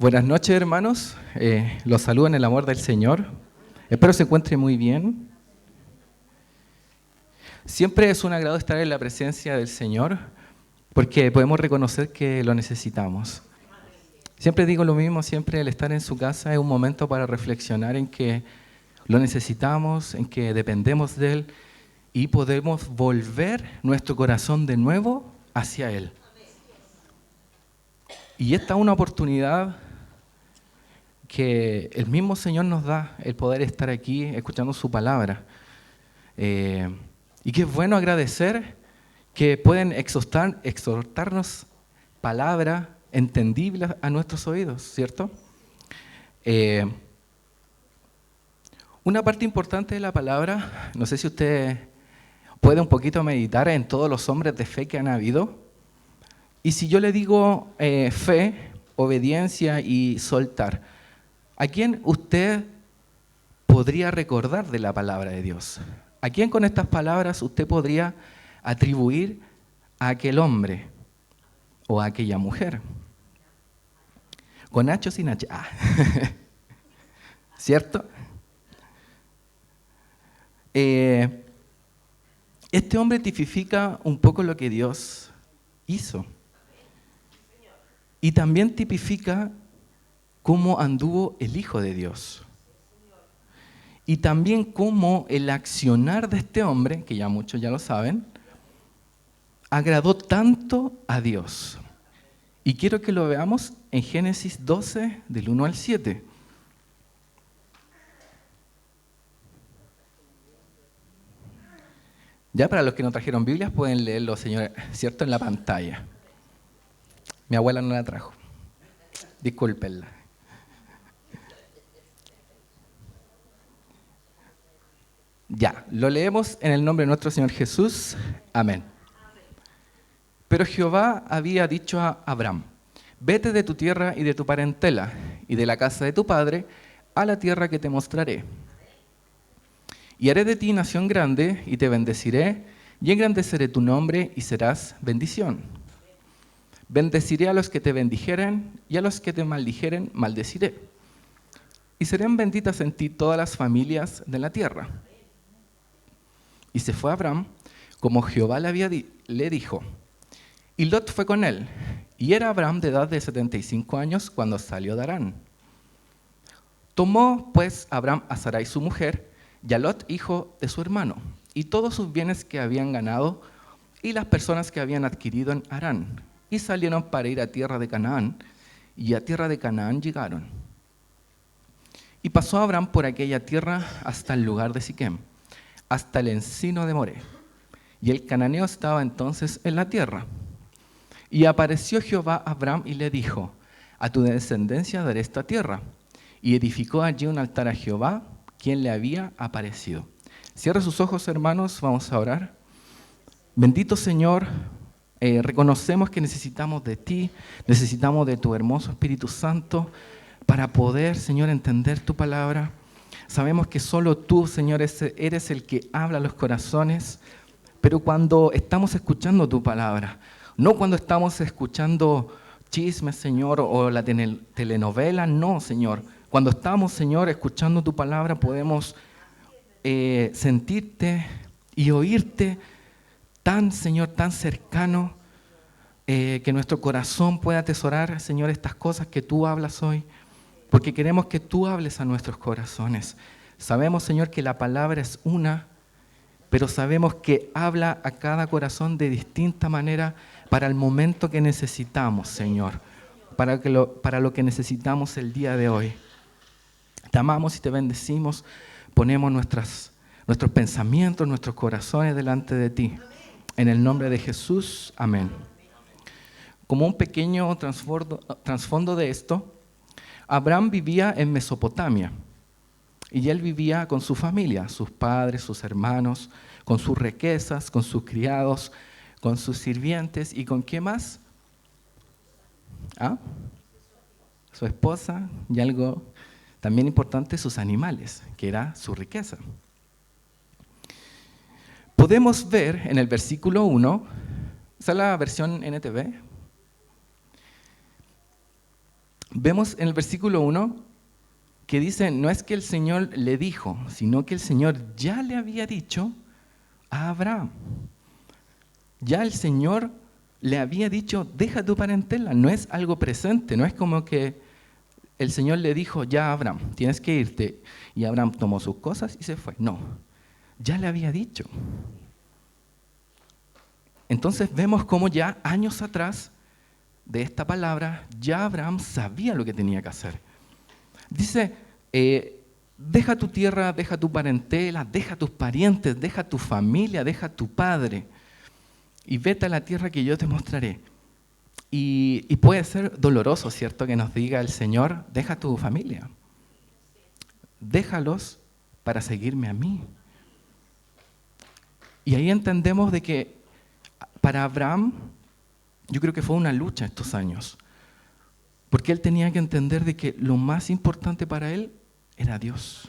Buenas noches, hermanos. Los saludo en el amor del Señor. Espero se encuentre muy bien. Siempre es un agrado estar en la presencia del Señor porque podemos reconocer que lo necesitamos. Siempre digo lo mismo, siempre el estar en su casa es un momento para reflexionar en que lo necesitamos, en que dependemos de Él y podemos volver nuestro corazón de nuevo hacia Él. Y esta es una oportunidad que el mismo Señor nos da, el poder estar aquí escuchando su palabra. Y que es bueno agradecer que pueden exhortarnos palabras entendibles a nuestros oídos, ¿cierto? Una parte importante de la palabra, no sé si usted puede un poquito meditar en todos los hombres de fe que han habido. Y si yo le digo fe, obediencia y soltar, ¿a quién usted podría recordar de la palabra de Dios? ¿A quién con estas palabras usted podría atribuir a aquel hombre o a aquella mujer? ¿Con H o sin H? Ah. ¿Cierto? Este hombre tipifica un poco lo que Dios hizo. Y también tipifica cómo anduvo el Hijo de Dios. Y también cómo el accionar de este hombre, que ya muchos ya lo saben, agradó tanto a Dios. Y quiero que lo veamos en Génesis 12, del 1 al 7. Ya para los que no trajeron Biblias pueden leerlo, señores, ¿cierto? En la pantalla. Mi abuela no la trajo. Discúlpenla. Ya, lo leemos en el nombre de nuestro Señor Jesús. Amén. Pero Jehová había dicho a Abraham: vete de tu tierra y de tu parentela y de la casa de tu padre a la tierra que te mostraré. Y haré de ti nación grande y te bendeciré y engrandeceré tu nombre y serás bendición. Bendeciré a los que te bendijeren y a los que te maldijeren maldeciré. Y serán benditas en ti todas las familias de la tierra. Y se fue Abraham como Jehová le dijo. Y Lot fue con él. Y era Abraham de edad de 75 años cuando salió de Harán. Tomó pues Abraham a Sarai su mujer y a Lot hijo de su hermano y todos sus bienes que habían ganado y las personas que habían adquirido en Harán. Y salieron para ir a tierra de Canaán, y a tierra de Canaán llegaron. Y pasó Abraham por aquella tierra hasta el lugar de Siquem, hasta el encino de Moré. Y el cananeo estaba entonces en la tierra. Y apareció Jehová a Abraham y le dijo: a tu descendencia daré esta tierra. Y edificó allí un altar a Jehová, quien le había aparecido. Cierra sus ojos, hermanos, vamos a orar. Bendito Señor, reconocemos que necesitamos de ti, necesitamos de tu hermoso Espíritu Santo para poder, Señor, entender tu palabra. Sabemos que solo tú, Señor, eres el que habla a los corazones, pero cuando estamos escuchando tu palabra, no cuando estamos escuchando chismes, Señor, o la telenovela, no, Señor. Cuando estamos, Señor, escuchando tu palabra, podemos sentirte y oírte tan, Señor, tan cercano, que nuestro corazón pueda atesorar, Señor, estas cosas que tú hablas hoy, porque queremos que tú hables a nuestros corazones. Sabemos, Señor, que la palabra es una, pero sabemos que habla a cada corazón de distinta manera para el momento que necesitamos, Señor, para lo que necesitamos el día de hoy. Te amamos y te bendecimos, ponemos nuestros pensamientos, nuestros corazones delante de ti. En el nombre de Jesús, amén. Como un pequeño trasfondo de esto, Abraham vivía en Mesopotamia y él vivía con su familia, sus padres, sus hermanos, con sus riquezas, con sus criados, con sus sirvientes y con ¿qué más? Su esposa y algo también importante, sus animales, que era su riqueza. Podemos ver en el versículo 1, esa es la versión NTV, vemos en el versículo 1 que dice, no es que el Señor le dijo, sino que el Señor ya le había dicho a Abraham. Ya el Señor le había dicho, deja tu parentela, no es algo presente, no es como que el Señor le dijo, ya Abraham, tienes que irte. Y Abraham tomó sus cosas y se fue. No, ya le había dicho. Entonces vemos cómo ya años atrás de esta palabra, ya Abraham sabía lo que tenía que hacer. Dice, deja tu tierra, deja tu parentela, deja tus parientes, deja tu familia, deja tu padre y vete a la tierra que yo te mostraré. Y puede ser doloroso, ¿cierto?, que nos diga el Señor, deja tu familia, déjalos para seguirme a mí. Y ahí entendemos de que para Abraham, yo creo que fue una lucha estos años, porque él tenía que entender de que lo más importante para él era Dios.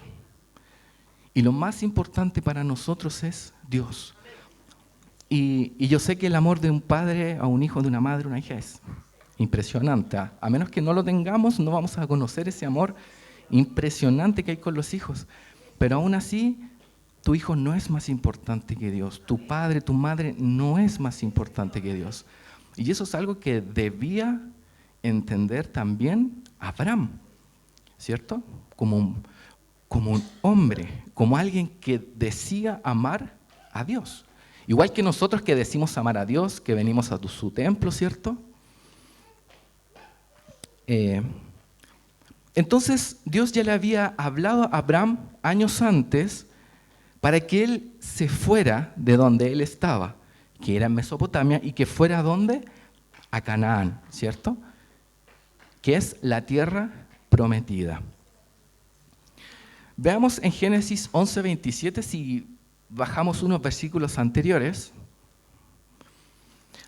Y lo más importante para nosotros es Dios. Y yo sé que el amor de un padre a un hijo, de una madre a una hija es impresionante. A menos que no lo tengamos, no vamos a conocer ese amor impresionante que hay con los hijos. Pero aún así, tu hijo no es más importante que Dios. Tu padre, tu madre no es más importante que Dios. Y eso es algo que debía entender también Abraham, ¿cierto? Como un hombre, como alguien que decía amar a Dios. Igual que nosotros que decimos amar a Dios, que venimos a su templo, ¿cierto? Entonces Dios ya le había hablado a Abraham años antes para que él se fuera de donde él estaba, que era en Mesopotamia, y que fuera ¿a dónde? A Canaán, ¿cierto? Que es la tierra prometida. Veamos en Génesis 11:27, si bajamos unos versículos anteriores.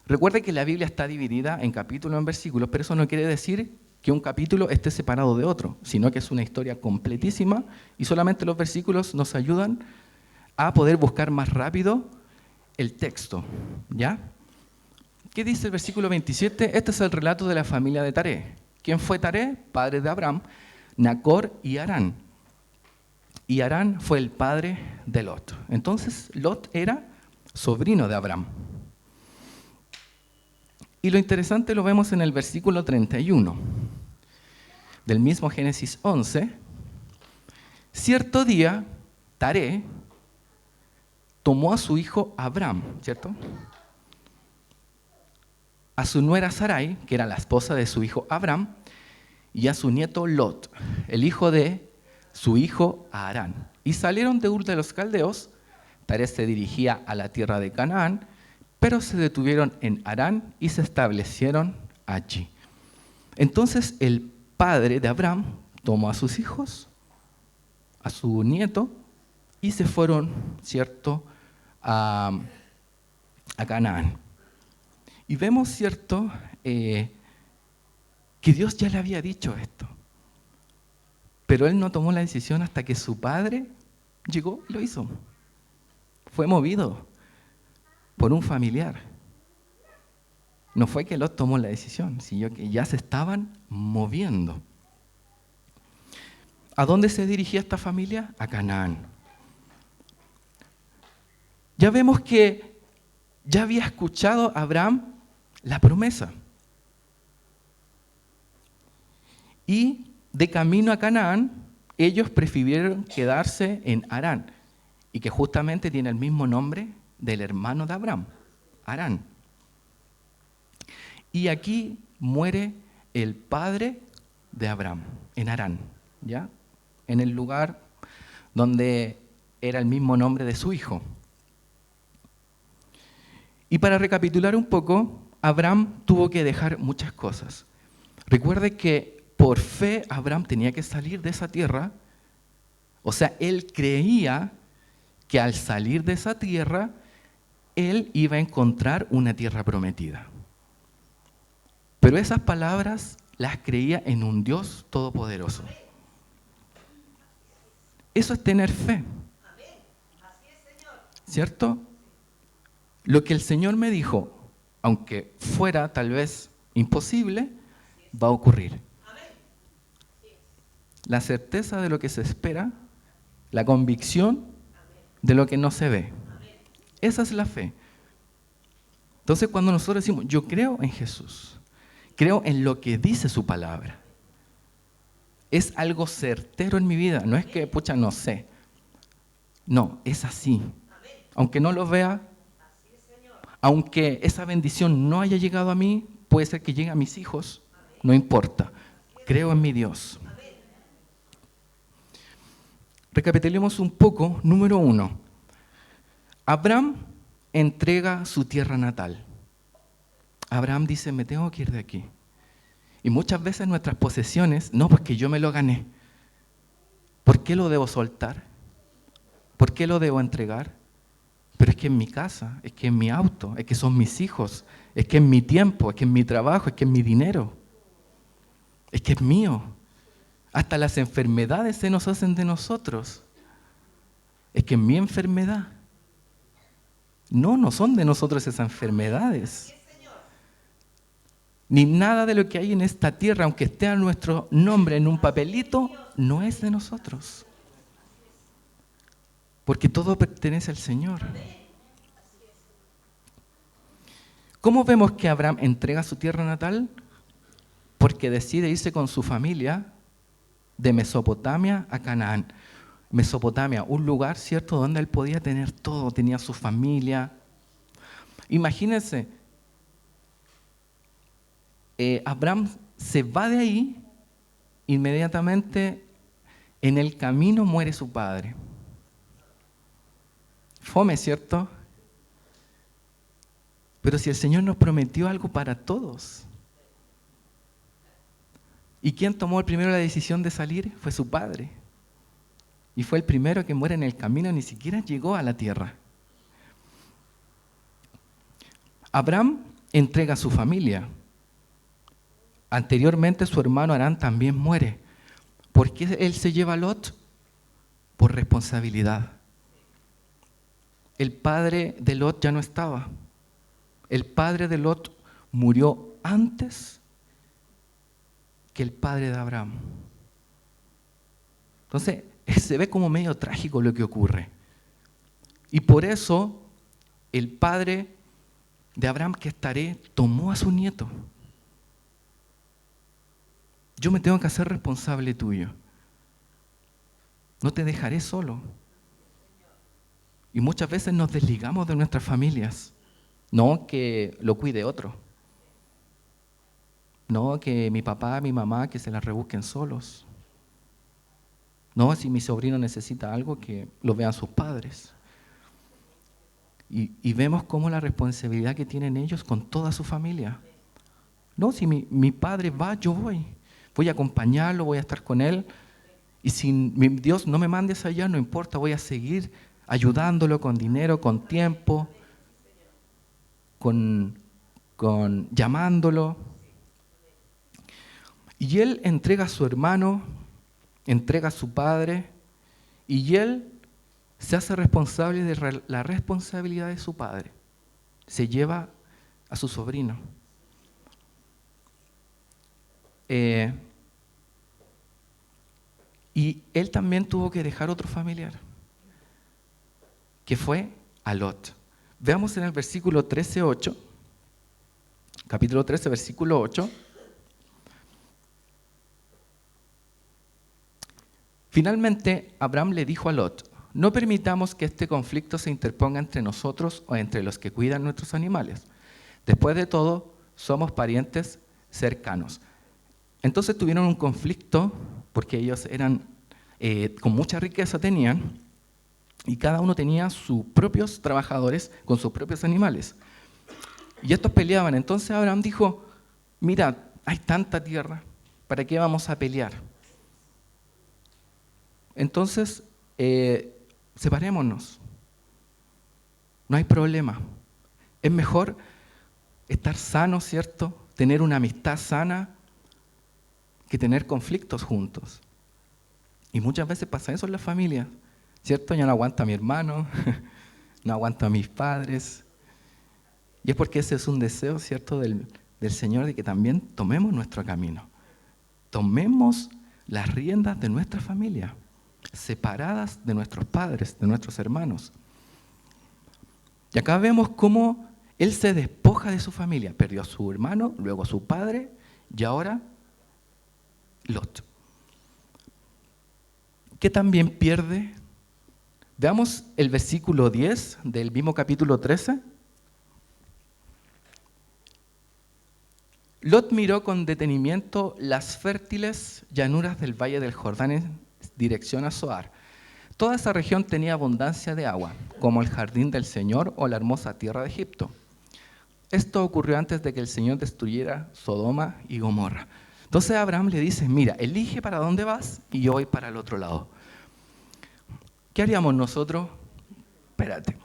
Recuerde que la Biblia está dividida en capítulos, en versículos, pero eso no quiere decir que un capítulo esté separado de otro, sino que es una historia completísima y solamente los versículos nos ayudan a poder buscar más rápido el texto, ¿ya? ¿Qué dice el versículo 27? Este es el relato de la familia de Taré. ¿Quién fue Taré? Padre de Abraham, Nacor y Harán. Y Harán fue el padre de Lot. Entonces, Lot era sobrino de Abraham. Y lo interesante lo vemos en el versículo 31 del mismo Génesis 11. Cierto día, Taré tomó a su hijo Abraham, ¿cierto?, a su nuera Sarai, que era la esposa de su hijo Abraham, y a su nieto Lot, el hijo de su hijo Harán. Y salieron de Ur de los Caldeos. Taré se dirigía a la tierra de Canaán, pero se detuvieron en Harán y se establecieron allí. Entonces el padre de Abraham tomó a sus hijos, a su nieto, y se fueron, ¿cierto?, a Canaán. Y vemos, ¿cierto?, que Dios ya le había dicho esto. Pero él no tomó la decisión hasta que su padre llegó y lo hizo. Fue movido por un familiar. No fue que Lot tomó la decisión, sino que ya se estaban moviendo. ¿A dónde se dirigía esta familia? A Canaán. Ya vemos que ya había escuchado Abraham la promesa. Y de camino a Canaán, ellos prefirieron quedarse en Harán, y que justamente tiene el mismo nombre del hermano de Abraham, Harán. Y aquí muere el padre de Abraham, en Harán, ¿ya? En el lugar donde era el mismo nombre de su hijo. Y para recapitular un poco, Abraham tuvo que dejar muchas cosas. Recuerde que por fe Abraham tenía que salir de esa tierra. O sea, él creía que al salir de esa tierra, él iba a encontrar una tierra prometida. Pero esas palabras las creía en un Dios todopoderoso. Eso es tener fe. ¿Cierto? Lo que el Señor me dijo, aunque fuera tal vez imposible, va a ocurrir. la certeza de lo que se espera, la convicción de lo que no se ve. Esa es la fe. Entonces, cuando nosotros decimos, yo creo en Jesús, creo en lo que dice su palabra, es algo certero en mi vida, no es que, pucha, no sé. No, es así. Aunque no lo vea, aunque esa bendición no haya llegado a mí, puede ser que llegue a mis hijos, no importa. Creo en mi Dios. Recapitulemos un poco. Número 1. Abraham entrega su tierra natal. Abraham dice, me tengo que ir de aquí. Y muchas veces nuestras posesiones, no, porque yo me lo gané. ¿Por qué lo debo soltar? ¿Por qué lo debo entregar? Pero es que es mi casa, es que es mi auto, es que son mis hijos, es que es mi tiempo, es que es mi trabajo, es que es mi dinero. Es que es mío. Hasta las enfermedades se nos hacen de nosotros. Es que es mi enfermedad. No son de nosotros esas enfermedades. Ni nada de lo que hay en esta tierra, aunque esté a nuestro nombre en un papelito, no es de nosotros. Porque todo pertenece al Señor. ¿Cómo vemos que Abraham entrega su tierra natal? Porque decide irse con su familia de Mesopotamia a Canaán. Mesopotamia, un lugar, ¿cierto?, donde él podía tener todo, tenía su familia. Imagínense, Abraham se va de ahí, inmediatamente en el camino muere su padre. Fome, ¿cierto? Pero si el Señor nos prometió algo para todos. ¿Y quién tomó primero la decisión de salir? Fue su padre. Y fue el primero que muere en el camino, ni siquiera llegó a la tierra. Abraham entrega a su familia. Anteriormente su hermano Harán también muere. ¿Por qué él se lleva a Lot? Por responsabilidad. El padre de Lot ya no estaba. El padre de Lot murió antes que el padre de Abraham. Entonces, se ve como medio trágico lo que ocurre. Y por eso, el padre de Abraham, que estaré, tomó a su nieto. Yo me tengo que hacer responsable tuyo. No te dejaré solo. Y muchas veces nos desligamos de nuestras familias. No que lo cuide otro. No que mi papá, mi mamá, que se las rebusquen solos. No, si mi sobrino necesita algo, que lo vean sus padres. Y vemos cómo la responsabilidad que tienen ellos con toda su familia. No, si mi padre va, yo voy. Voy a acompañarlo, voy a estar con él. Y si Dios no me mandes allá, no importa, voy a seguir ayudándolo con dinero, con tiempo, con llamándolo. Y él entrega a su hermano, entrega a su padre, y él se hace responsable de la responsabilidad de su padre. Se lleva a su sobrino. Y él también tuvo que dejar otro familiar, que fue a Lot. Veamos en el versículo 13:8, capítulo 13, versículo 8. Finalmente, Abraham le dijo a Lot, no permitamos que este conflicto se interponga entre nosotros o entre los que cuidan nuestros animales. Después de todo, somos parientes cercanos. Entonces tuvieron un conflicto porque ellos eran, con mucha riqueza tenían, y cada uno tenía sus propios trabajadores con sus propios animales. Y estos peleaban. Entonces Abraham dijo, mira, hay tanta tierra, ¿para qué vamos a pelear? Entonces, separémonos. No hay problema. Es mejor estar sano, ¿cierto? Tener una amistad sana que tener conflictos juntos. Y muchas veces pasa eso en la familia, ¿cierto? Ya no aguanto a mi hermano, no aguanto a mis padres. Y es porque ese es un deseo, ¿cierto?, del Señor, de que también tomemos nuestro camino. Tomemos las riendas de nuestra familia, separadas de nuestros padres, de nuestros hermanos. Y acá vemos cómo él se despoja de su familia. Perdió a su hermano, luego a su padre y ahora Lot. ¿Qué también pierde? Veamos el versículo 10 del mismo capítulo 13. Lot miró con detenimiento las fértiles llanuras del valle del Jordán en dirección a Zoar. Toda esa región tenía abundancia de agua, como el jardín del Señor o la hermosa tierra de Egipto. Esto ocurrió antes de que el Señor destruyera Sodoma y Gomorra. Entonces Abraham le dice, mira, elige para dónde vas y yo voy para el otro lado. ¿Qué haríamos nosotros? Espérate,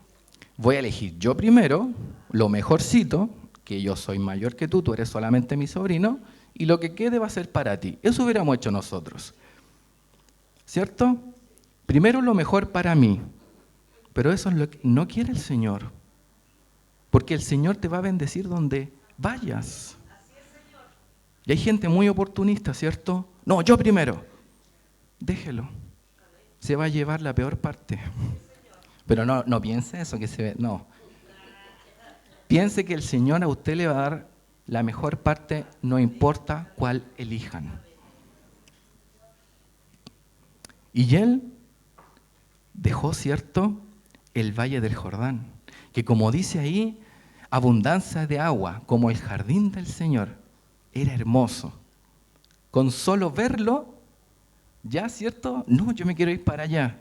voy a elegir yo primero, lo mejorcito, que yo soy mayor que tú eres solamente mi sobrino, y lo que quede va a ser para ti. Eso hubiéramos hecho nosotros. ¿Cierto? Primero lo mejor para mí, pero eso es lo que no quiere el Señor, porque el Señor te va a bendecir donde vayas. Y hay gente muy oportunista, ¿cierto? No, yo primero. Déjelo. Se va a llevar la peor parte. Pero no piense eso, que se ve, no. Piense que el Señor a usted le va a dar la mejor parte, no importa cuál elijan. Y él dejó, ¿cierto?, el valle del Jordán, que como dice ahí, abundancia de agua, como el jardín del Señor, era hermoso. Con solo verlo, ya, ¿cierto? No, yo me quiero ir para allá.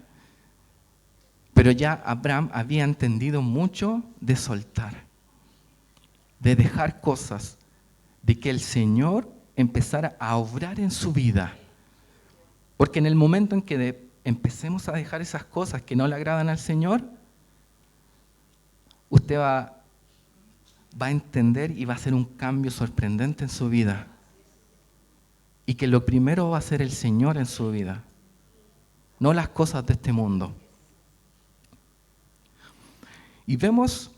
Pero ya Abraham había entendido mucho de soltar, de dejar cosas, de que el Señor empezara a obrar en su vida. Porque en el momento en que empecemos a dejar esas cosas que no le agradan al Señor, usted va a entender y va a hacer un cambio sorprendente en su vida. Y que lo primero va a ser el Señor en su vida, no las cosas de este mundo. Y vemos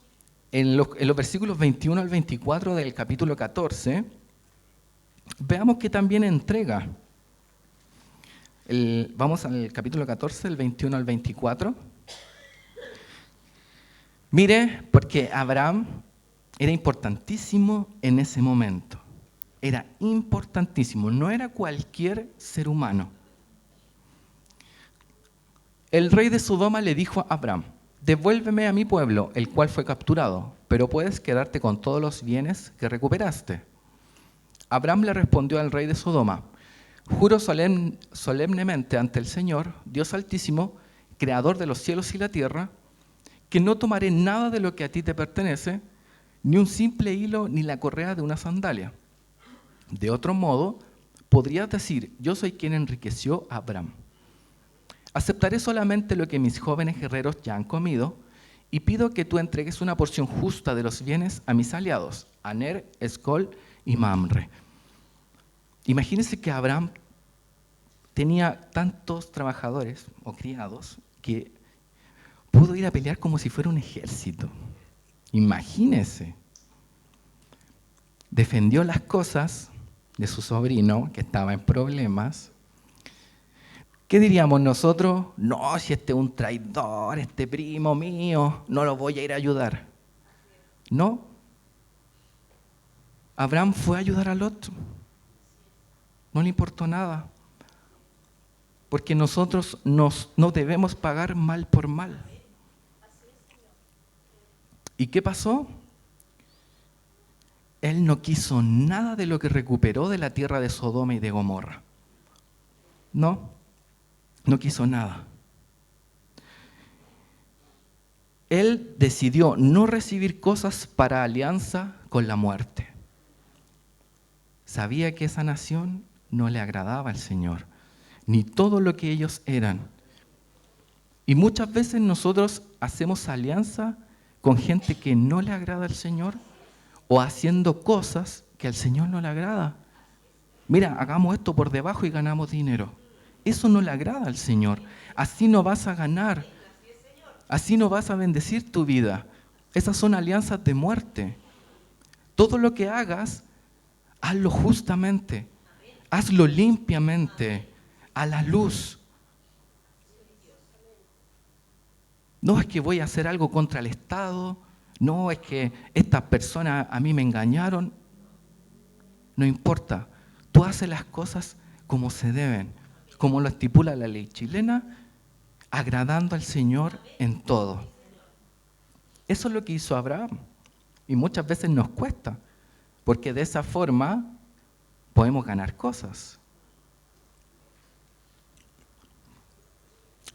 en los versículos 21 al 24 del capítulo 14, veamos que también entrega. Vamos al capítulo 14, del 21 al 24. Mire, porque Abraham era importantísimo en ese momento. Era importantísimo, no era cualquier ser humano. El rey de Sodoma le dijo a Abraham, devuélveme a mi pueblo, el cual fue capturado, pero puedes quedarte con todos los bienes que recuperaste. Abraham le respondió al rey de Sodoma, juro solemnemente ante el Señor, Dios Altísimo, creador de los cielos y la tierra, que no tomaré nada de lo que a ti te pertenece, ni un simple hilo ni la correa de una sandalia. De otro modo, podrías decir, yo soy quien enriqueció a Abraham. Aceptaré solamente lo que mis jóvenes guerreros ya han comido y pido que tú entregues una porción justa de los bienes a mis aliados, Aner, Escol y Mamre. Imagínense que Abraham tenía tantos trabajadores o criados que pudo ir a pelear como si fuera un ejército. Imagínense. Defendió las cosas de su sobrino, que estaba en problemas. ¿Qué diríamos nosotros? No, si este es un traidor, este primo mío, no lo voy a ir a ayudar. No. Abraham fue a ayudar al otro. No le importó nada. Porque nosotros no debemos pagar mal por mal. ¿Y qué pasó? Él no quiso nada de lo que recuperó de la tierra de Sodoma y de Gomorra. No quiso nada. Él decidió no recibir cosas para alianza con la muerte. Sabía que esa nación no le agradaba al Señor, ni todo lo que ellos eran. Y muchas veces nosotros hacemos alianza con gente que no le agrada al Señor o haciendo cosas que al Señor no le agrada. Mira, hagamos esto por debajo y ganamos dinero. Eso no le agrada al Señor. Así no vas a ganar. Así no vas a bendecir tu vida. Esas son alianzas de muerte. Todo lo que hagas, hazlo justamente. Hazlo limpiamente. a la luz. No es que voy a hacer algo contra el Estado, no es que estas personas a mí me engañaron. No importa, tú haces las cosas como se deben, como lo estipula la ley chilena, agradando al Señor en todo. Eso es lo que hizo Abraham. Y muchas veces nos cuesta, porque de esa forma podemos ganar cosas.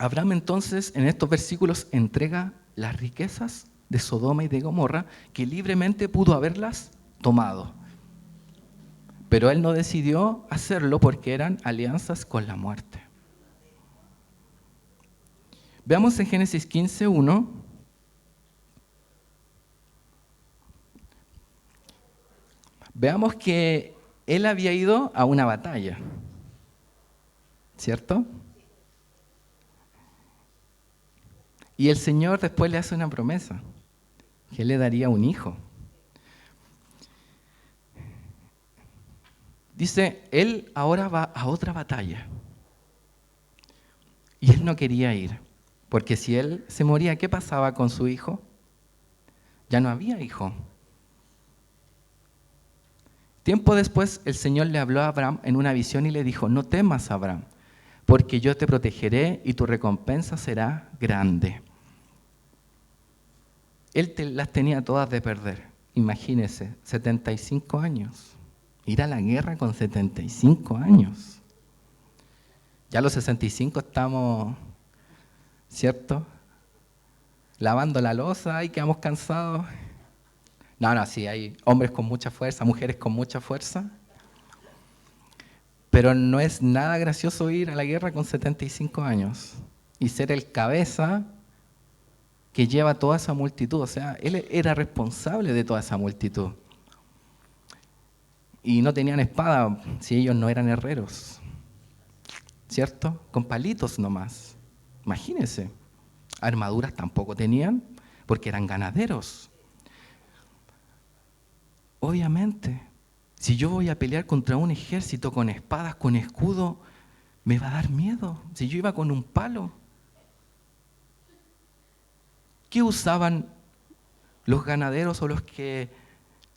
Abraham entonces en estos versículos entrega las riquezas de Sodoma y de Gomorra que libremente pudo haberlas tomado. Pero él no decidió hacerlo porque eran alianzas con la muerte. Veamos en Génesis 15:1. Veamos que él había ido a una batalla, ¿cierto? Y el Señor después le hace una promesa, que él le daría un hijo. Dice, él ahora va a otra batalla. Y él no quería ir, porque si él se moría, ¿qué pasaba con su hijo? Ya no había hijo. Tiempo después, el Señor le habló a Abraham en una visión y le dijo, no temas, Abraham, porque yo te protegeré y tu recompensa será grande. Él las tenía todas de perder. Imagínese, 75 años. Ir a la guerra con 75 años. Ya a los 65 estamos, ¿cierto? Lavando la loza y quedamos cansados. No, sí, hay hombres con mucha fuerza, mujeres con mucha fuerza. Pero no es nada gracioso ir a la guerra con 75 años y ser el cabeza que lleva toda esa multitud. O sea, él era responsable de toda esa multitud. Y no tenían espada si ellos no eran herreros, ¿cierto? Con palitos nomás. Imagínense. Armaduras tampoco tenían porque eran ganaderos. Obviamente, si yo voy a pelear contra un ejército con espadas, con escudo, me va a dar miedo. Si yo iba con un palo. ¿Qué usaban los ganaderos o los que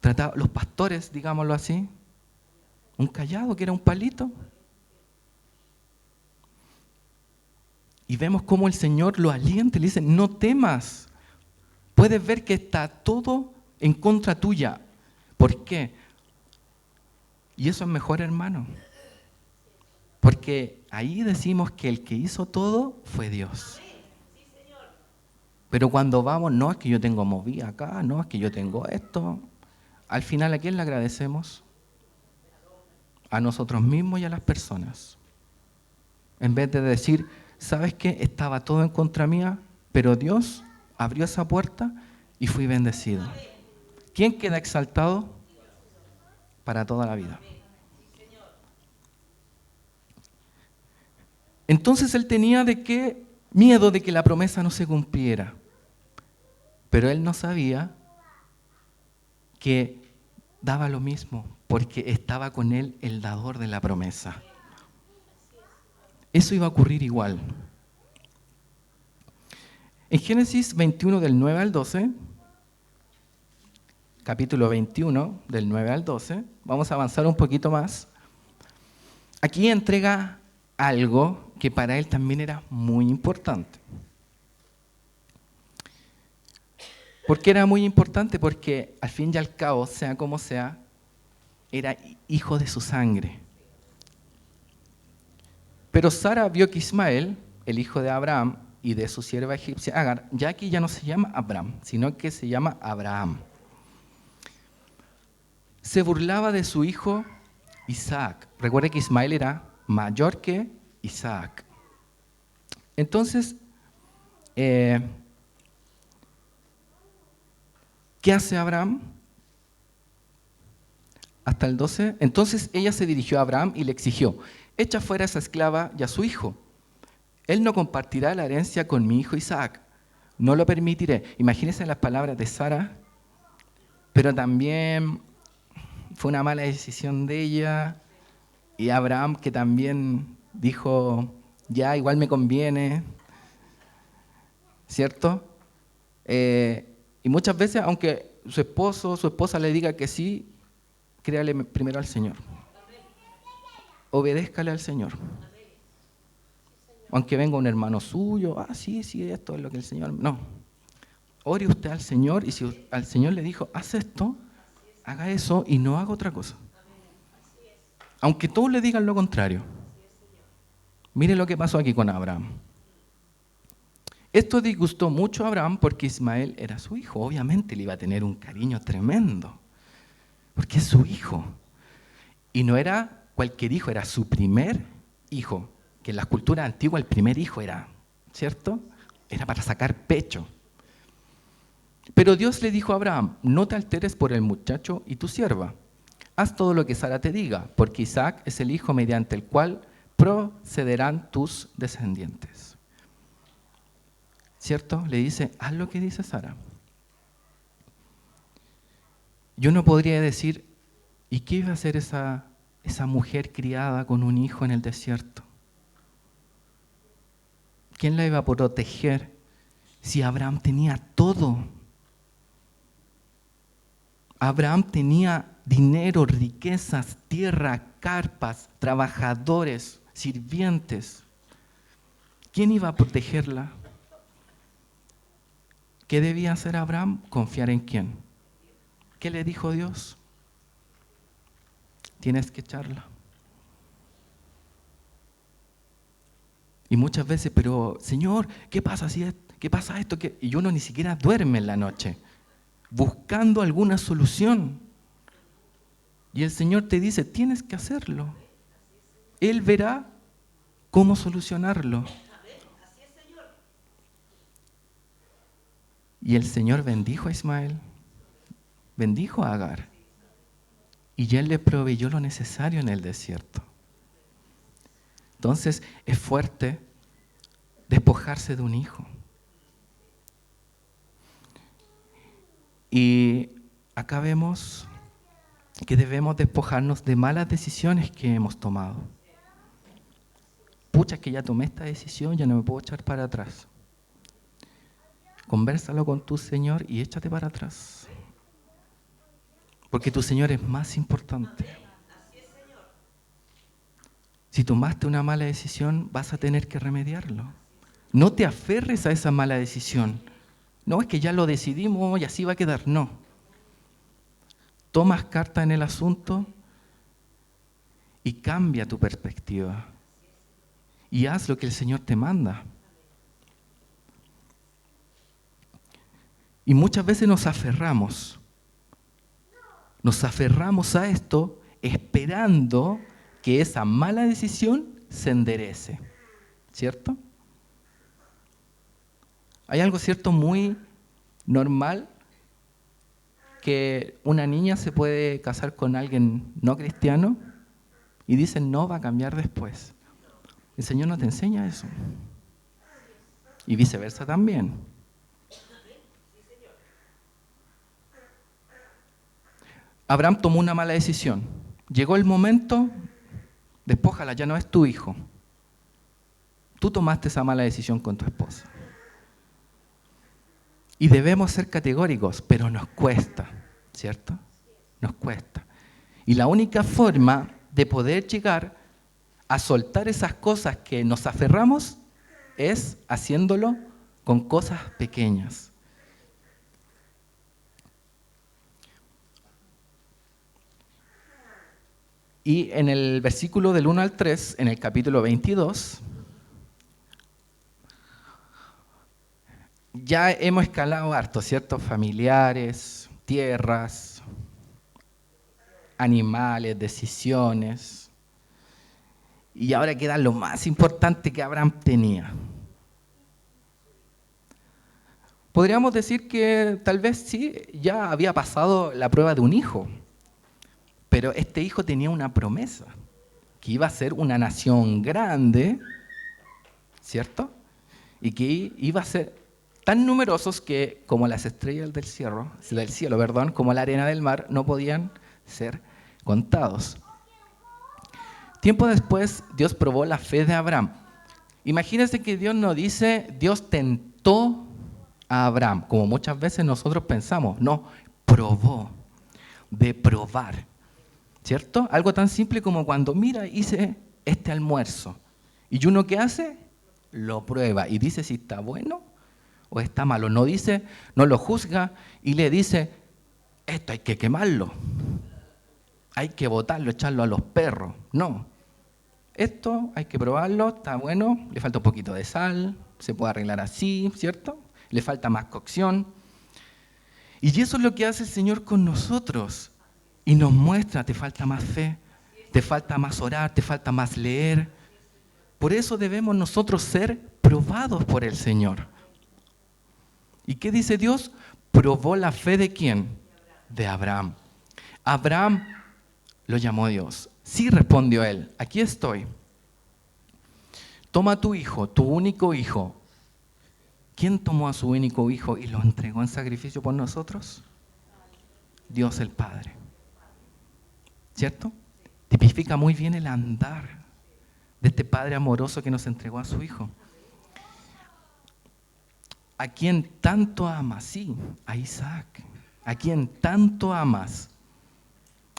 trataban, los pastores, digámoslo así? Un cayado, que era un palito. Y vemos cómo el Señor lo alienta y le dice, no temas. Puedes ver que está todo en contra tuya. ¿Por qué? Y eso es mejor, hermano. Porque ahí decimos que el que hizo todo fue Dios. Pero cuando vamos, no es que yo tengo movida acá, no es que yo tengo esto. Al final, ¿a quién le agradecemos? A nosotros mismos y a las personas. En vez de decir, ¿sabes qué? Estaba todo en contra mía, pero Dios abrió esa puerta y fui bendecido. ¿Quién queda exaltado? Para toda la vida. Entonces él tenía miedo de que la promesa no se cumpliera. Pero él no sabía que daba lo mismo, porque estaba con él el dador de la promesa. Eso iba a ocurrir igual. En Génesis 21 del 9 al 12, capítulo 21 del 9 al 12, vamos a avanzar un poquito más. Aquí entrega algo que para él también era muy importante. ¿Por qué era muy importante? Porque al fin y al cabo, sea como sea, era hijo de su sangre. Pero Sara vio que Ismael, el hijo de Abraham y de su sierva egipcia Agar, ya aquí ya no se llama Abraham, sino que se llama Abraham. Se burlaba de su hijo Isaac. Recuerde que Ismael era mayor que Isaac. Entonces, ¿qué hace Abraham? Hasta el 12. Entonces ella se dirigió a Abraham y le exigió, echa fuera a esa esclava y a su hijo. Él no compartirá la herencia con mi hijo Isaac. No lo permitiré. Imagínense las palabras de Sara, pero también fue una mala decisión de ella y Abraham que también dijo, ya, igual me conviene, ¿cierto? Y muchas veces, aunque su esposo o su esposa le diga que sí, créale primero al Señor. Obedézcale al Señor. Aunque venga un hermano suyo, sí, esto es lo que el Señor... No. Ore usted al Señor, y si al Señor le dijo, haz esto, haga eso y no haga otra cosa. Aunque todos le digan lo contrario. Mire lo que pasó aquí con Abraham. Esto disgustó mucho a Abraham porque Ismael era su hijo. Obviamente le iba a tener un cariño tremendo, porque es su hijo. Y no era cualquier hijo, era su primer hijo. Que en las culturas antiguas el primer hijo era, ¿cierto? Era para sacar pecho. Pero Dios le dijo a Abraham, no te alteres por el muchacho y tu sierva. Haz todo lo que Sara te diga, porque Isaac es el hijo mediante el cual procederán tus descendientes. ¿Cierto? Le dice, haz lo que dice Sara. Yo no podría decir, ¿y qué iba a hacer esa mujer criada con un hijo en el desierto? ¿Quién la iba a proteger si Abraham tenía todo? Abraham tenía dinero, riquezas, tierra, carpas, trabajadores, sirvientes. ¿Quién iba a protegerla? ¿Qué debía hacer Abraham? Confiar en quién. ¿Qué le dijo Dios? Tienes que echarla. Y muchas veces, pero Señor, ¿qué pasa esto? Y uno ni siquiera duerme en la noche, buscando alguna solución. Y el Señor te dice, tienes que hacerlo. Él verá cómo solucionarlo. Y el Señor bendijo a Ismael, bendijo a Agar, y Él le proveyó lo necesario en el desierto. Entonces es fuerte despojarse de un hijo. Y acá vemos que debemos despojarnos de malas decisiones que hemos tomado. Pucha, que ya tomé esta decisión, ya no me puedo echar para atrás. Convérsalo con tu Señor y échate para atrás. Porque tu Señor es más importante. Si tomaste una mala decisión, vas a tener que remediarlo. No te aferres a esa mala decisión. No es que ya lo decidimos y así va a quedar. No. Tomas carta en el asunto y cambia tu perspectiva. Y haz lo que el Señor te manda. Y muchas veces nos aferramos a esto esperando que esa mala decisión se enderece, ¿cierto? Hay algo cierto muy normal, que una niña se puede casar con alguien no cristiano y dicen no, va a cambiar después. El Señor no te enseña eso. Y viceversa también. Abraham tomó una mala decisión. Llegó el momento, despójala, ya no es tu hijo. Tú tomaste esa mala decisión con tu esposa. Y debemos ser categóricos, pero nos cuesta, ¿cierto? Nos cuesta. Y la única forma de poder llegar a soltar esas cosas que nos aferramos es haciéndolo con cosas pequeñas. Y en el versículo del 1 al 3, en el capítulo 22, ya hemos escalado harto, ¿cierto? Familiares, tierras, animales, decisiones. Y ahora queda lo más importante que Abraham tenía. Podríamos decir que tal vez sí, ya había pasado la prueba de un hijo. Pero este hijo tenía una promesa, que iba a ser una nación grande, ¿cierto? Y que iba a ser tan numerosos que, como las estrellas del cielo, como la arena del mar, no podían ser contados. Tiempo después, Dios probó la fe de Abraham. Imagínense que Dios no dice, Dios tentó a Abraham, como muchas veces nosotros pensamos. No, probó, de probar, ¿cierto? Algo tan simple como cuando, mira, hice este almuerzo. ¿Y uno qué hace? Lo prueba y dice si está bueno o está malo. No dice, no lo juzga y le dice, esto hay que quemarlo, hay que botarlo, echarlo a los perros. No, esto hay que probarlo, está bueno, le falta un poquito de sal, se puede arreglar así, ¿cierto? Le falta más cocción. Y eso es lo que hace el Señor con nosotros. Y nos muestra, te falta más fe, te falta más orar, te falta más leer. Por eso debemos nosotros ser probados por el Señor. ¿Y qué dice Dios? Probó la fe ¿de quién? De Abraham. Abraham lo llamó Dios. Sí, respondió él, aquí estoy. Toma a tu hijo, tu único hijo. ¿Quién tomó a su único hijo y lo entregó en sacrificio por nosotros? Dios el Padre. ¿Cierto? Tipifica muy bien el andar de este Padre amoroso que nos entregó a su Hijo. A quien tanto amas, sí, a Isaac, a quien tanto amas.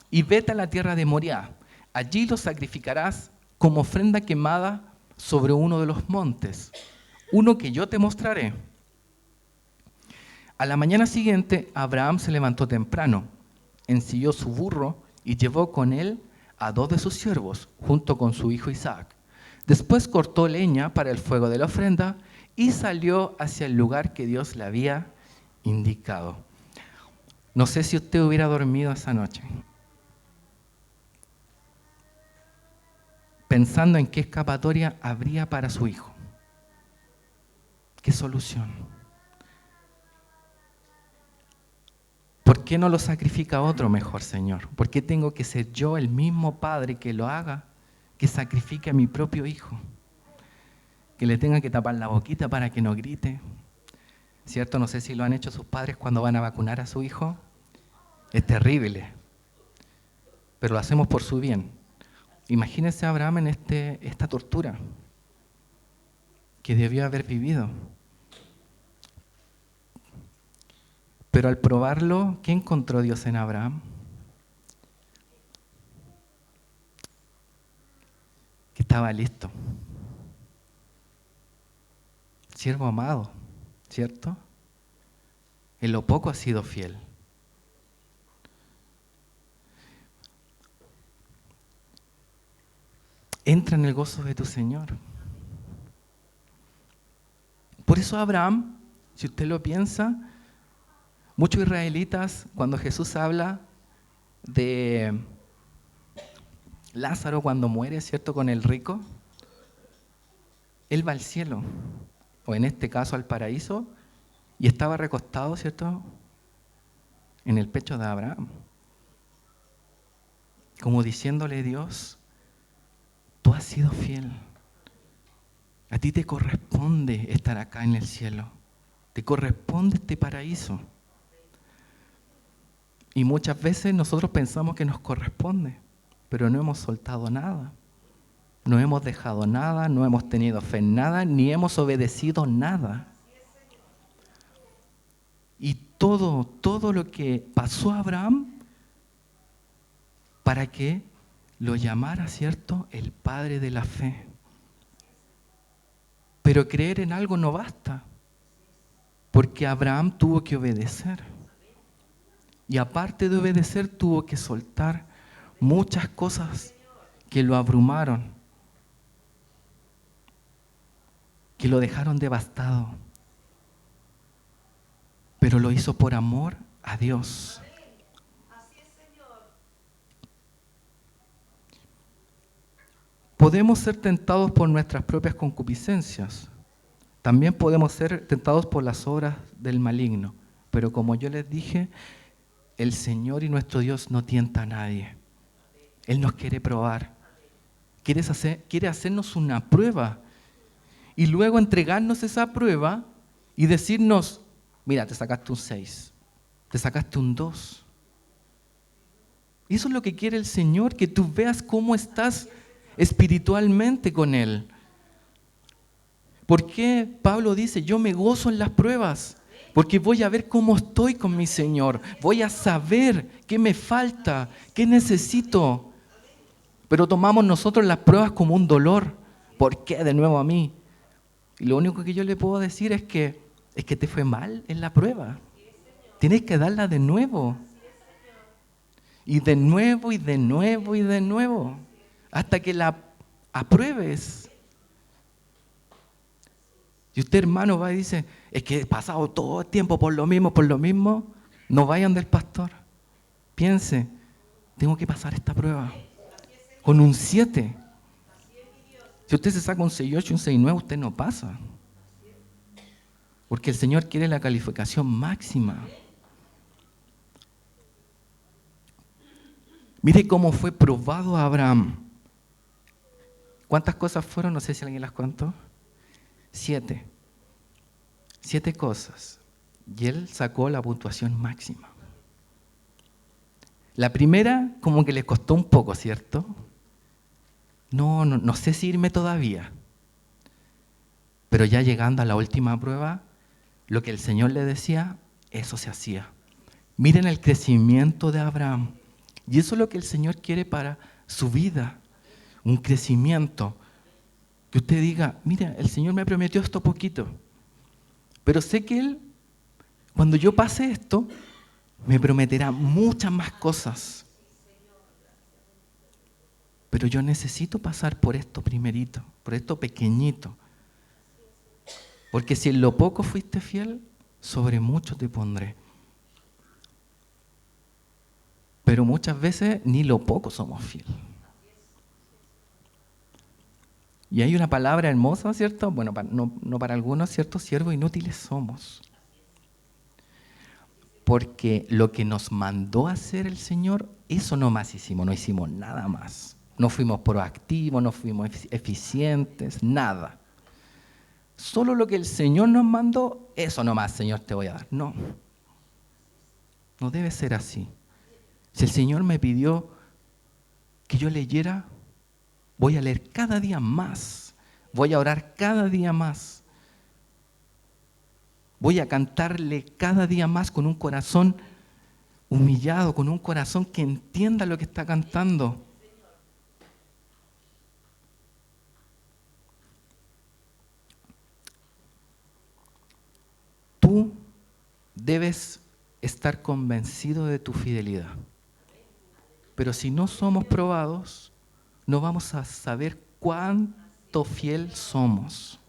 Y vete a la tierra de Moriah, allí lo sacrificarás como ofrenda quemada sobre uno de los montes, uno que yo te mostraré. A la mañana siguiente, Abraham se levantó temprano, ensilló su burro y llevó con él a 2 de sus siervos, junto con su hijo Isaac. Después cortó leña para el fuego de la ofrenda y salió hacia el lugar que Dios le había indicado. No sé si usted hubiera dormido esa noche, pensando en qué escapatoria habría para su hijo. ¿Qué solución? ¿Por qué no lo sacrifica otro mejor, Señor? ¿Por qué tengo que ser yo el mismo padre que lo haga, que sacrifique a mi propio hijo? Que le tenga que tapar la boquita para que no grite. ¿Cierto? No sé si lo han hecho sus padres cuando van a vacunar a su hijo. Es terrible, pero lo hacemos por su bien. Imagínese a Abraham en esta tortura que debió haber vivido. Pero al probarlo, ¿qué encontró Dios en Abraham? Que estaba listo. Siervo amado, ¿cierto? En lo poco ha sido fiel. Entra en el gozo de tu Señor. Por eso Abraham, si usted lo piensa, muchos israelitas, cuando Jesús habla de Lázaro cuando muere, ¿cierto?, con el rico, él va al cielo, o en este caso al paraíso, y estaba recostado, ¿cierto?, en el pecho de Abraham, como diciéndole: Dios, tú has sido fiel. A ti te corresponde estar acá en el cielo. Te corresponde este paraíso. Y muchas veces nosotros pensamos que nos corresponde, pero no hemos soltado nada. No hemos dejado nada, no hemos tenido fe en nada, ni hemos obedecido nada. Y todo lo que pasó a Abraham para que lo llamara, ¿cierto?, el padre de la fe. Pero creer en algo no basta, porque Abraham tuvo que obedecer. Y aparte de obedecer, tuvo que soltar muchas cosas que lo abrumaron, que lo dejaron devastado. Pero lo hizo por amor a Dios. Podemos ser tentados por nuestras propias concupiscencias. También podemos ser tentados por las obras del maligno. Pero como yo les dije, el Señor y nuestro Dios no tienta a nadie. Él nos quiere probar. Quiere hacernos una prueba. Y luego entregarnos esa prueba y decirnos: mira, te sacaste un 6, te sacaste un 2. Y eso es lo que quiere el Señor, que tú veas cómo estás espiritualmente con Él. ¿Por qué Pablo dice, yo me gozo en las pruebas? Porque voy a ver cómo estoy con mi Señor. Voy a saber qué me falta, qué necesito. Pero tomamos nosotros las pruebas como un dolor. ¿Por qué de nuevo a mí? Y lo único que yo le puedo decir es que te fue mal en la prueba. Tienes que darla de nuevo. Y de nuevo, y de nuevo, y de nuevo. Hasta que la apruebes. Y usted, hermano, va y dice, es que he pasado todo el tiempo por lo mismo. No vayan del pastor. Piense, tengo que pasar esta prueba. Con un 7. Si usted se saca un 6.8 y un 6.9, usted no pasa. Porque el Señor quiere la calificación máxima. Mire cómo fue probado a Abraham. ¿Cuántas cosas fueron? No sé si alguien las contó. 7. 7 cosas. Y él sacó la puntuación máxima. La primera como que le costó un poco, ¿cierto? No sé si irme todavía. Pero ya llegando a la última prueba, lo que el Señor le decía, eso se hacía. Miren el crecimiento de Abraham. Y eso es lo que el Señor quiere para su vida. Un crecimiento. Que usted diga, mira, el Señor me prometió esto poquito. Pero sé que Él, cuando yo pase esto, me prometerá muchas más cosas. Pero yo necesito pasar por esto primerito, por esto pequeñito. Porque si en lo poco fuiste fiel, sobre mucho te pondré. Pero muchas veces ni lo poco somos fieles. Y hay una palabra hermosa, ¿cierto? Bueno, no para algunos, ¿cierto? Siervos inútiles somos. Porque lo que nos mandó a hacer el Señor, eso no más hicimos, no hicimos nada más. No fuimos proactivos, no fuimos eficientes, nada. Solo lo que el Señor nos mandó, eso nomás, Señor, te voy a dar. No debe ser así. Si el Señor me pidió que yo leyera, voy a leer cada día más. Voy a orar cada día más. Voy a cantarle cada día más con un corazón humillado, con un corazón que entienda lo que está cantando. Tú debes estar convencido de tu fidelidad. Pero si no somos probados, no vamos a saber cuánto fiel somos.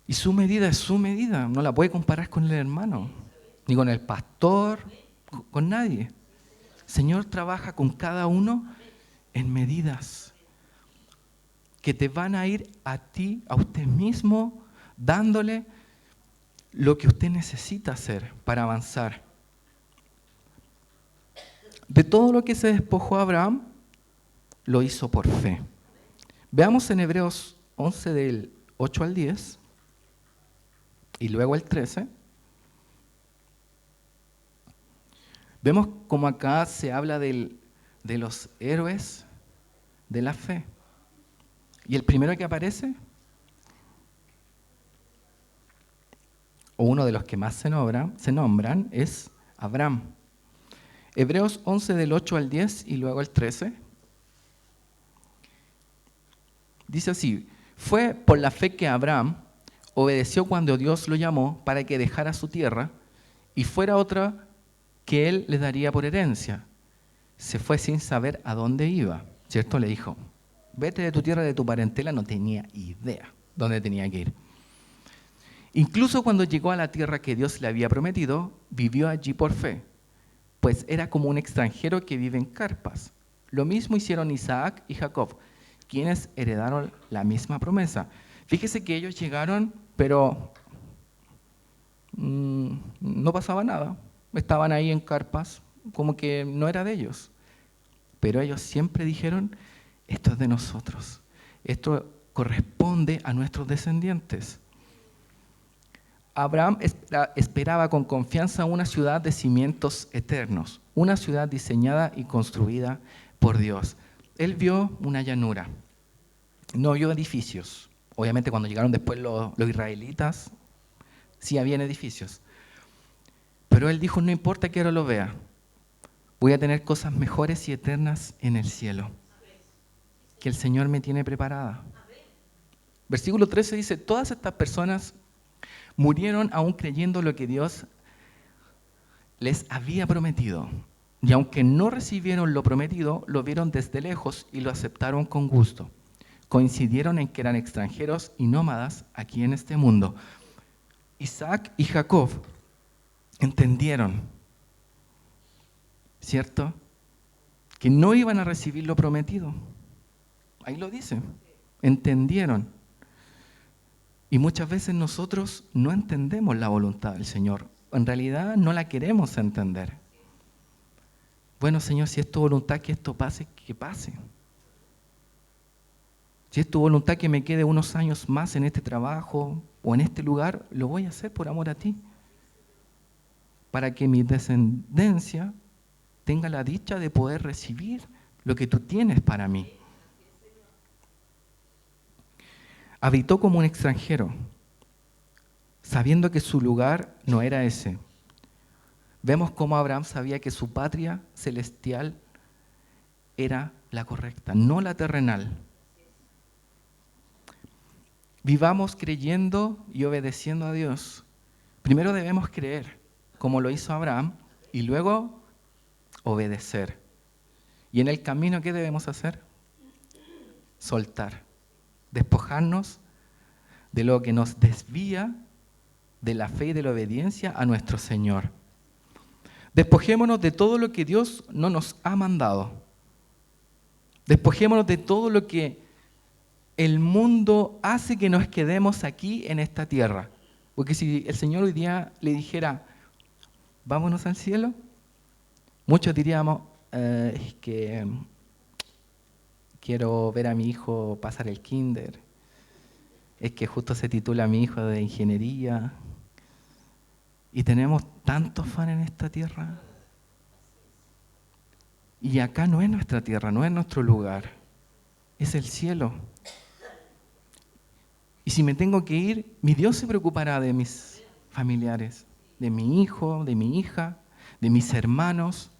Y su medida es su medida, no la puede comparar con el hermano, ni con el pastor, con nadie. El Señor trabaja con cada uno en medidas que te van a ir a ti, a usted mismo, dándole lo que usted necesita hacer para avanzar. De todo lo que se despojó Abraham, lo hizo por fe. Veamos en Hebreos 11 del 8 al 10 y luego el 13. Vemos como acá se habla de los héroes de la fe. Y el primero que aparece, o uno de los que más se nombran, es Abraham. Hebreos 11 del 8 al 10 y luego el 13. Dice así, fue por la fe que Abraham obedeció cuando Dios lo llamó para que dejara su tierra y fuera otra que él le daría por herencia. Se fue sin saber a dónde iba, ¿cierto? Le dijo, vete de tu tierra, de tu parentela, no tenía idea dónde tenía que ir. Incluso cuando llegó a la tierra que Dios le había prometido, vivió allí por fe, pues era como un extranjero que vive en carpas. Lo mismo hicieron Isaac y Jacob, quienes heredaron la misma promesa. Fíjese que ellos llegaron, pero no pasaba nada. Estaban ahí en carpas, como que no era de ellos. Pero ellos siempre dijeron, esto es de nosotros. Esto corresponde a nuestros descendientes. Abraham esperaba con confianza una ciudad de cimientos eternos, una ciudad diseñada y construida por Dios. Él vio una llanura, no vio edificios. Obviamente cuando llegaron después los israelitas, sí habían edificios. Pero él dijo, no importa que ahora lo vea, voy a tener cosas mejores y eternas en el cielo, que el Señor me tiene preparada. Versículo 13 dice, todas estas personas murieron aún creyendo lo que Dios les había prometido. Y aunque no recibieron lo prometido, lo vieron desde lejos y lo aceptaron con gusto. Coincidieron en que eran extranjeros y nómadas aquí en este mundo. Isaac y Jacob entendieron, ¿cierto?, que no iban a recibir lo prometido. Ahí lo dice, entendieron. Y muchas veces nosotros no entendemos la voluntad del Señor. En realidad no la queremos entender. Bueno, Señor, si es tu voluntad que esto pase, que pase. Si es tu voluntad que me quede unos años más en este trabajo o en este lugar, lo voy a hacer por amor a ti. Para que mi descendencia tenga la dicha de poder recibir lo que tú tienes para mí. Habitó como un extranjero, sabiendo que su lugar no era ese. Vemos cómo Abraham sabía que su patria celestial era la correcta, no la terrenal. Vivamos creyendo y obedeciendo a Dios. Primero debemos creer, como lo hizo Abraham, y luego obedecer. Y en el camino, ¿qué debemos hacer? Soltar, despojarnos de lo que nos desvía de la fe y de la obediencia a nuestro Señor. Despojémonos de todo lo que Dios no nos ha mandado. Despojémonos de todo lo que el mundo hace que nos quedemos aquí en esta tierra. Porque si el Señor hoy día le dijera, vámonos al cielo, muchos diríamos, es que quiero ver a mi hijo pasar el kinder, es que justo se titula mi hijo de ingeniería, y tenemos tantos fans en esta tierra. Y acá no es nuestra tierra, no es nuestro lugar, es el cielo. Y si me tengo que ir, mi Dios se preocupará de mis familiares, de mi hijo, de mi hija, de mis hermanos.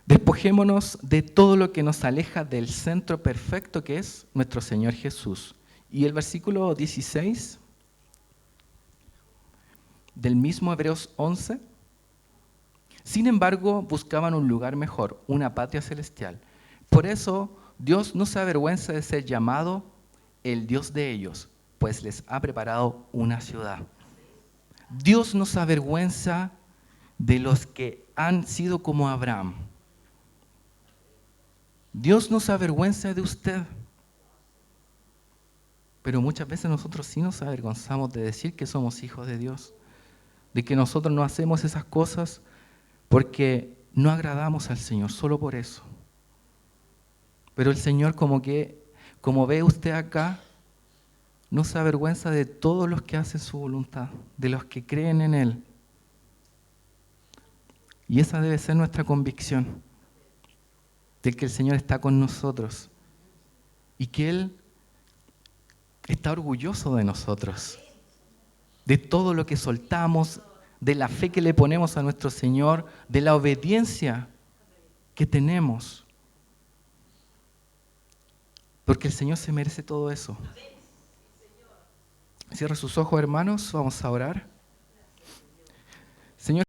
Despojémonos de todo lo que nos aleja del centro perfecto que es nuestro Señor Jesús. Y el versículo 16 del mismo Hebreos 11. Sin embargo, buscaban un lugar mejor, una patria celestial. Por eso, Dios no se avergüenza de ser llamado el Dios de ellos, pues les ha preparado una ciudad. Dios no se avergüenza de los que han sido como Abraham. Dios no se avergüenza de usted. Pero muchas veces nosotros sí nos avergonzamos de decir que somos hijos de Dios, de que nosotros no hacemos esas cosas porque no agradamos al Señor, solo por eso. Pero el Señor, como ve usted acá, no se avergüenza de todos los que hacen su voluntad, de los que creen en Él. Y esa debe ser nuestra convicción, de que el Señor está con nosotros y que Él está orgulloso de nosotros, de todo lo que soltamos, de la fe que le ponemos a nuestro Señor, de la obediencia que tenemos. Porque el Señor se merece todo eso. Cierra sus ojos, hermanos, vamos a orar.